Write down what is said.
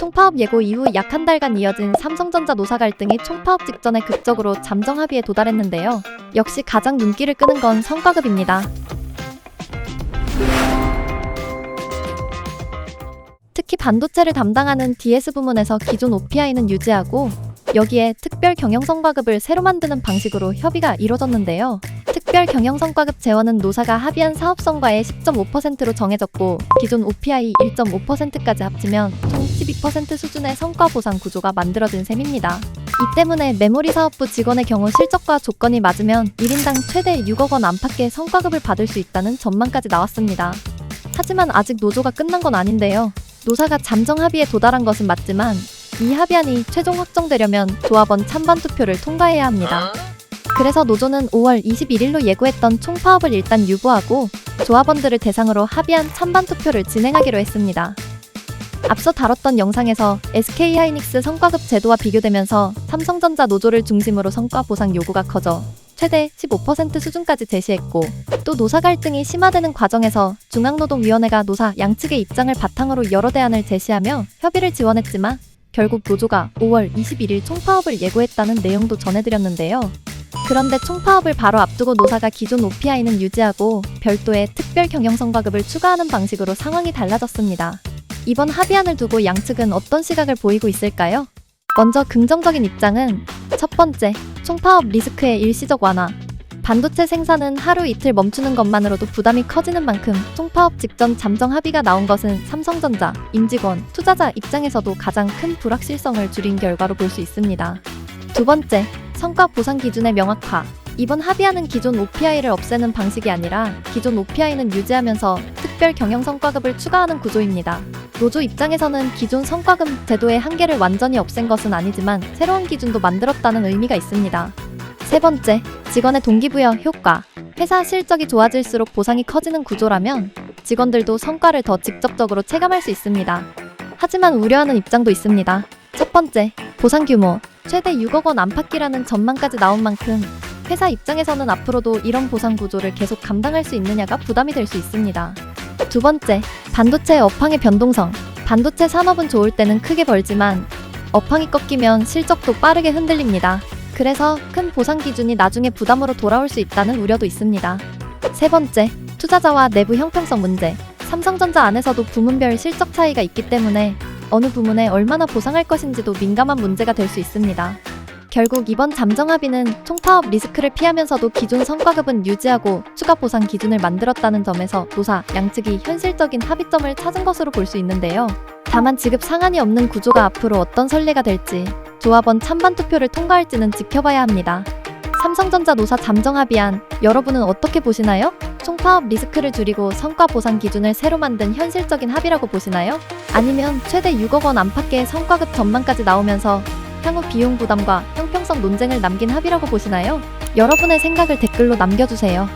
총파업 예고 이후 약 한 달간 이어진 삼성전자 노사 갈등이 총파업 직전에 극적으로 잠정 합의에 도달했는데요. 역시 가장 눈길을 끄는 건 성과급입니다. 특히 반도체를 담당하는 DS 부문에서 기존 OPI는 유지하고 여기에 특별 경영성과급을 새로 만드는 방식으로 협의가 이뤄졌는데요. 특별 경영성과급 재원은 노사가 합의한 사업성과의 10.5%로 정해졌고 기존 OPI 1.5%까지 합치면 총 12% 수준의 성과 보상 구조가 만들어진 셈입니다. 이 때문에 메모리 사업부 직원의 경우 실적과 조건이 맞으면 1인당 최대 6억 원 안팎의 성과급을 받을 수 있다는 전망까지 나왔습니다. 하지만 아직 노조가 끝난 건 아닌데요. 노사가 잠정 합의에 도달한 것은 맞지만 이 합의안이 최종 확정되려면 조합원 찬반 투표를 통과해야 합니다. 그래서 노조는 5월 21일로 예고했던 총파업을 일단 유보하고 조합원들을 대상으로 합의안 찬반 투표를 진행하기로 했습니다. 앞서 다뤘던 영상에서 SK하이닉스 성과급 제도와 비교되면서 삼성전자 노조를 중심으로 성과 보상 요구가 커져 최대 15% 수준까지 제시했고 또 노사 갈등이 심화되는 과정에서 중앙노동위원회가 노사 양측의 입장을 바탕으로 여러 대안을 제시하며 협의를 지원했지만 결국 노조가 5월 21일 총파업을 예고했다는 내용도 전해드렸는데요. 그런데 총파업을 바로 앞두고 노사가 기존 OPI는 유지하고 별도의 특별 경영성과급을 추가하는 방식으로 상황이 달라졌습니다. 이번 합의안을 두고 양측은 어떤 시각을 보이고 있을까요? 먼저 긍정적인 입장은 첫 번째, 총파업 리스크의 일시적 완화. 반도체 생산은 하루 이틀 멈추는 것만으로도 부담이 커지는 만큼 총파업 직전 잠정 합의가 나온 것은 삼성전자, 임직원, 투자자 입장에서도 가장 큰 불확실성을 줄인 결과로 볼 수 있습니다. 두 번째, 성과 보상 기준의 명확화. 이번 합의안은 기존 OPI를 없애는 방식이 아니라 기존 OPI는 유지하면서 특별 경영 성과급을 추가하는 구조입니다. 노조 입장에서는 기존 성과급 제도의 한계를 완전히 없앤 것은 아니지만 새로운 기준도 만들었다는 의미가 있습니다. 세 번째, 직원의 동기부여 효과. 회사 실적이 좋아질수록 보상이 커지는 구조라면 직원들도 성과를 더 직접적으로 체감할 수 있습니다. 하지만 우려하는 입장도 있습니다. 첫 번째, 보상 규모. 최대 6억 원 안팎이라는 전망까지 나온 만큼 회사 입장에서는 앞으로도 이런 보상 구조를 계속 감당할 수 있느냐가 부담이 될 수 있습니다. 두 번째, 반도체 업황의 변동성. 반도체 산업은 좋을 때는 크게 벌지만 업황이 꺾이면 실적도 빠르게 흔들립니다. 그래서 큰 보상 기준이 나중에 부담으로 돌아올 수 있다는 우려도 있습니다. 세 번째, 투자자와 내부 형평성 문제. 삼성전자 안에서도 부문별 실적 차이가 있기 때문에 어느 부문에 얼마나 보상할 것인지도 민감한 문제가 될 수 있습니다. 결국 이번 잠정 합의는 총파업 리스크를 피하면서도 기존 성과급은 유지하고 추가 보상 기준을 만들었다는 점에서 노사 양측이 현실적인 합의점을 찾은 것으로 볼 수 있는데요. 다만 지급 상한이 없는 구조가 앞으로 어떤 선례가 될지 조합원 찬반 투표를 통과할지는 지켜봐야 합니다. 삼성전자 노사 잠정 합의안, 여러분은 어떻게 보시나요? 총파업 리스크를 줄이고 성과 보상 기준을 새로 만든 현실적인 합의라고 보시나요? 아니면 최대 6억 원 안팎의 성과급 전망까지 나오면서 향후 비용 부담과 형평성 논쟁을 남긴 합의라고 보시나요? 여러분의 생각을 댓글로 남겨주세요.